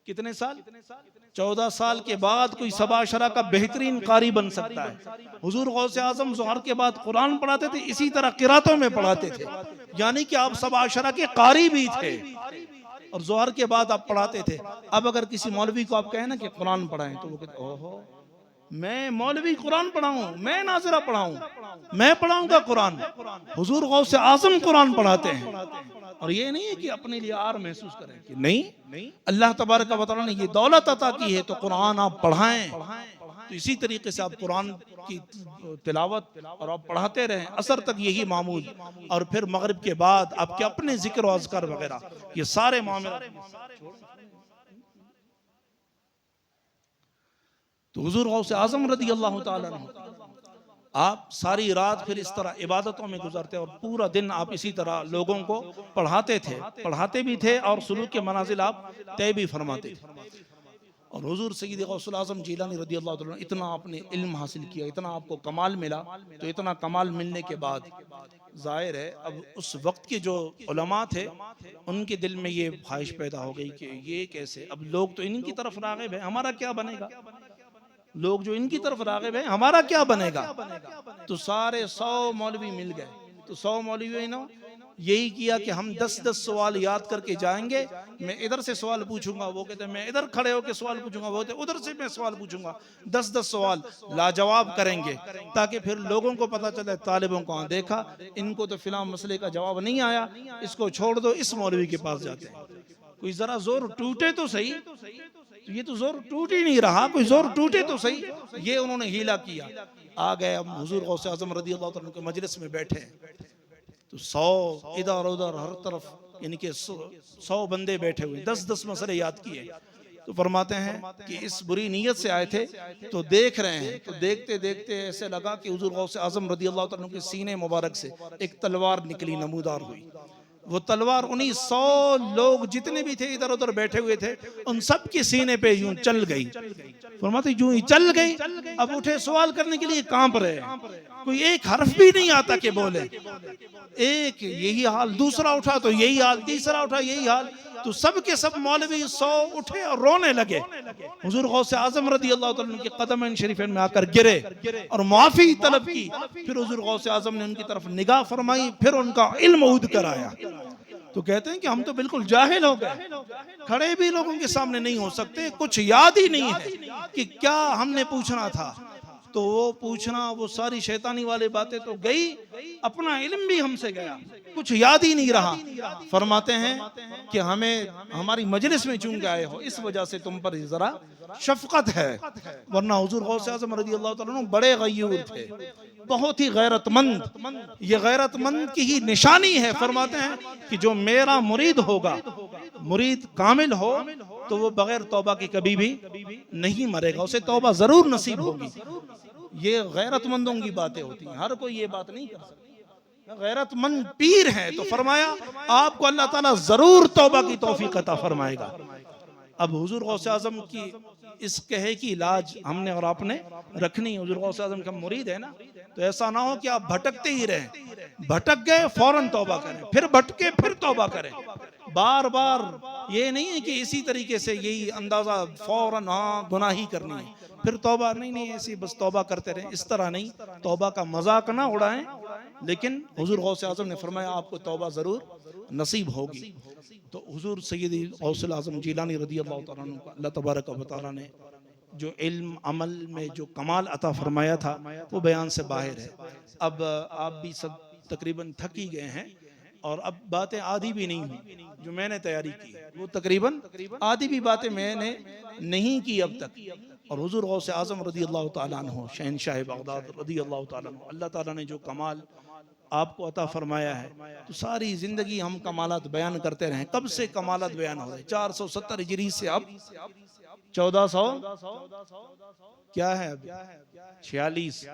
कितने साल? 14 साल के बाद कोई सबाशरा का बेहतरीन कारी बन सकता है। हुजूर गौसे आजम ज़ोहर के बाद कुरान पढ़ाते थे, इसी तरह किरातों में पढ़ाते थे, यानी कि आप सबाशरा के कारी भी थे और ज़ोहर के बाद आप पढ़ाते थे। अब अगर किसी मौलवी को आप कहें ना कि कुरान पढ़ाएं, तो वो कहते ओहो, मैं मौलवी कुरान पढ़ाऊं, मैं नाज़िरा पढ़ाऊं, मैं पढ़ाऊंगा कुरान? हुजूर गौसे आजम कुरान पढ़ाते हैं। और ये नहीं है कि अपने लिए आर महसूस करें कि नहीं, अल्लाह तबारक व तआला ने ये दौलत अता की है तो कुरान आप पढ़ाएं। तो इसी तरीके से आप कुरान की तिलावत और आप पढ़ाते रहें असर तक, यही मामूल। और फिर मगरिब के बाद आपके अपने जिक्र और अज़कार वगैरह, ये सारे मामले। तो हुजूर गौसे आजम रदी अल्लाह ताला अन्हु, आप सारी रात फिर इस तरह इबादतों में गुजरते और पूरा दिन आप इसी तरह लोगों को पढ़ाते भी थे और सुलूक के मनाजिल आप तय भी फरमाते थे। और हुजूर सय्यद गौसुल आज़म जिलानी रदी अल्लाह ताला अन्हु, इतना आपने इल्म हासिल किया, इतना आपको कमाल मिला। तो इतना कमाल मिलने के बाद जाहिर है अब उस वक्त के जो उलमा थे उनके दिल में ये ख्वाहिश पैदा हो गई कि ये कैसे, अब लोग तो इनकी तरफ राग़िब है, हमारा क्या बनेगा? लोग जो इनकी तरफ राग़िब है, हमारा क्या बनेगा? तो सारे 100 मौलवी मिल गए। तो 100 मौलवियों ने यही किया कि हम 10-10 सवाल याद करके जाएंगे। मैं इधर से सवाल पूछूंगा, वो कहते हैं मैं इधर खड़े होकर सवाल पूछूंगा, वो कहते उधर से मैं सवाल पूछूंगा। 10-10 सवाल लाजवाब करेंगे ताकि फिर लोगों को पता चले, तालिबों को देखा इनको तो फिलहाल मसले का जवाब नहीं आया, इसको छोड़ दो, इस मौलवी के पास जाते हैं। कोई जरा जोर टूटे तो सही, तो ये तो जोर टूट ही नहीं रहा, कोई जोर टूटे तो सही। ये उन्होंने हीला किया। आ गए अब हुजूर गौसे आज़म रदी अल्लाह ताला के मजलिस में बैठे, तो 100 इधर उधर हर तरफ, यानी कि 100 बंदे बैठे हुए, 10-10 मसले याद किए। तो फरमाते हैं कि इस बुरी नीयत से आए थे, तो देख रहे हैं, तो देखते देखते ऐसे लगा कि हुजूर गौसे आज़म रदी अल्लाह ताला के सीने मुबारक से एक तलवार निकली, नमूदार हुई। वो तलवार उन्हीं 100 लोग जितने भी थे इधर उधर बैठे हुए थे, उन सब के सीने पे यूं चल गई। फरमाते यूं ही चल गई। अब उठे सवाल करने के लिए, कांप रहे, कोई एक हर्फ भी नहीं आता कि बोले। एक यही हाल, दूसरा उठा तो यही हाल, तीसरा उठा यही हाल। तो सब के सब मौलवी 100 उठे और रोने लगे। हुजूर गौसे आज़म रदी अल्लाह ताला के कदमैन शरीफैन में आकर गिरे और माफी तलब की। फिर हुजूर गौसे आज़म ने उनकी तरफ निगाह फरमाई, फिर उनका इल्म उद कराया। तो कहते हैं कि हम तो बिल्कुल जाहिल हो गए, खड़े भी लोगों के सामने नहीं हो सकते, कुछ याद ही नहीं है कि क्या हमने पूछना था। तो वो पूछना, वो सारी शैतानी वाली बातें तो गई, अपना इल्म भी हमसे गया, कुछ याद ही नहीं रहा। फरमाते हैं कि हमें हमारी मजलिस में चुन गए हो, इस वजह से तुम पर जरा शफकत है, वरना हुजूर गौसे आज़म रज़ी अल्लाह तआला अन्हु बड़े गयूर थे, बहुत ही गैरतमंद। ये गैरतमंद की ही निशानी है। फरमाते हैं कि जो मेरा मुरीद होगा, मुरीद कामिल हो, तो वो बगैर तौबा के कभी भी नहीं मरेगा, उसे तौबा जरूर नसीब होगी। ये गैरतमंदों की बातें होती हैं, हर कोई ये बात नहीं कर सकता। गैरतमंद पीर है तो फरमाया आपको अल्लाह ताला जरूर तौबा की तौफीक अता फरमाएगा। अब हुजूर गौसे आज़म की इस कहे की इलाज हमने और आपने रखनी। हुजूर गौसे आज़म का मुरीद है ना, तो ऐसा ना हो कि आप भटकते ही रहें, भटक गए फौरन तौबा करें, फिर भटके फिर तौबा करें। बार बार ये नहीं है कि इसी तरीके से यही अंदाजा फौरन हाँ गुनाह ही करनी है फिर तौबा, नहीं ऐसी बस तौबा करते रहें, इस तरह नहीं। तौबा का मजाक ना उड़ाएं, लेकिन हुजूर गौसे आज़म ने फरमाया आपको तौबा जरूर नसीब होगी। तो हुजूर सैयदी गौसुल आज़म जिलानी रदी अल्लाह तआला अन्हु को अल्लाह तबारक व तआला ने जो इल्म अमल में जो कमाल अता फरमाया था वो बयान से बाहर है। अब आप भी सब तकरीबन थक ही गए हैं और अब बातें आधी भी नहीं हुई जो मैंने तैयारी की, वो तकरीबन आधी भी बातें मैंने नहीं की अब तक। और हुजूर गौसे आज़म रदी अल्लाह तआला अन्हु शहनशाह बगदाद रदी अल्लाह तआला अन्हु, अल्लाह ताला ने जो कमाल आपको अता फरमाया है, तो सारी जिंदगी हम कमालात बयान करते रहे। कब से कमालात बयान हो रहे, 470 हिजरी से अब 1400 क्या है, अब 46।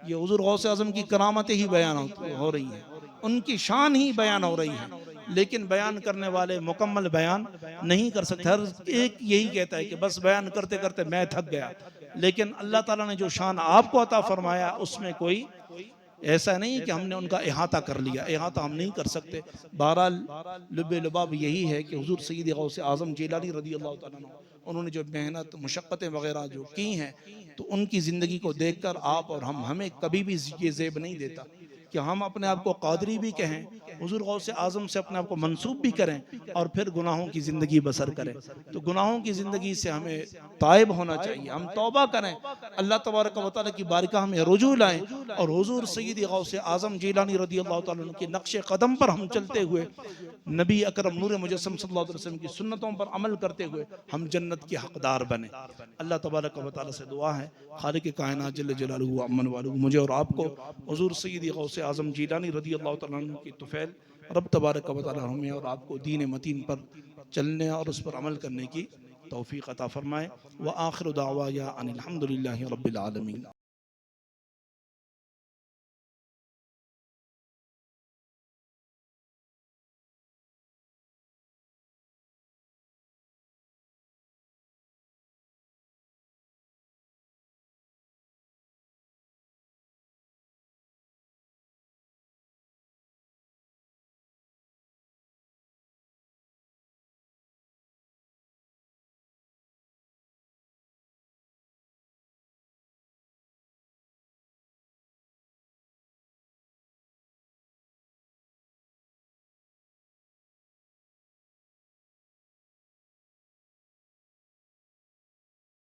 ये हुजूर गौसे आज़म की करामतें ही बयान हो रही हैं, उनकी शान ही बयान हो रही है, लेकिन बयान करने वाले मुकम्मल बयान नहीं कर सकते। हर एक यही कहता है कि बस बयान करते करते मैं थक गया, लेकिन अल्लाह ताला ने जो शान आपको अता फरमाया उसमें कोई ऐसा नहीं कि हमने उनका इहाता कर लिया, इहाता हम नहीं कर सकते। बहरहाल लुब लुबाब यही है कि हुजूर सैयद गौस आज़म जिलानी रज़ी अल्लाह तआला अन्हु, उन्होंने जो मेहनत मुशक्क़तें वगैरह जो की हैं, तो उनकी ज़िंदगी को देखकर आप और हम, हमें कभी भी ये ज़ेब नहीं देता कि हम अपने आप को कादरी भी कहें, हुजूर गौस आज़म से अपने आप को मंसूब भी करें और फिर गुनाहों की ज़िंदगी बसर करें। तो गुनाहों की ज़िंदगी से हमें ताइब होना चाहिए, हम तौबा करें, अल्लाह तबारक व तआला की बारगाह में रुजू लाएं और हुजूर सैयद गौस आज़म जिलानी रज़ी अल्लाह तआला अन्हु के नक्शे कदम पर हम चलते हुए, नबी अकरम नूर मुजस्सम सल्लल्लाहु अलैहि वसल्लम की सुन्नतों पर अमल करते हुए हम जन्नत के हकदार बने। अल्लाह तबारक व तआला से दुआ है, खालिक कायनात जल्ल जलालुहु व अम्मन वालुहु, मुझे और आपको हुजूर सैयद गौस आज़म जिलानी रज़ी अल्लाह तआला अन्हु की तुफ़ैल रब तबारक व तआला हमें और आपको दीन मतीन पर चलने और उस पर अमल करने की तौफीक अता फरमाए। व आखिर दावा या अनिल हम्दुलिल्लाहि रब्बिल आलमीन।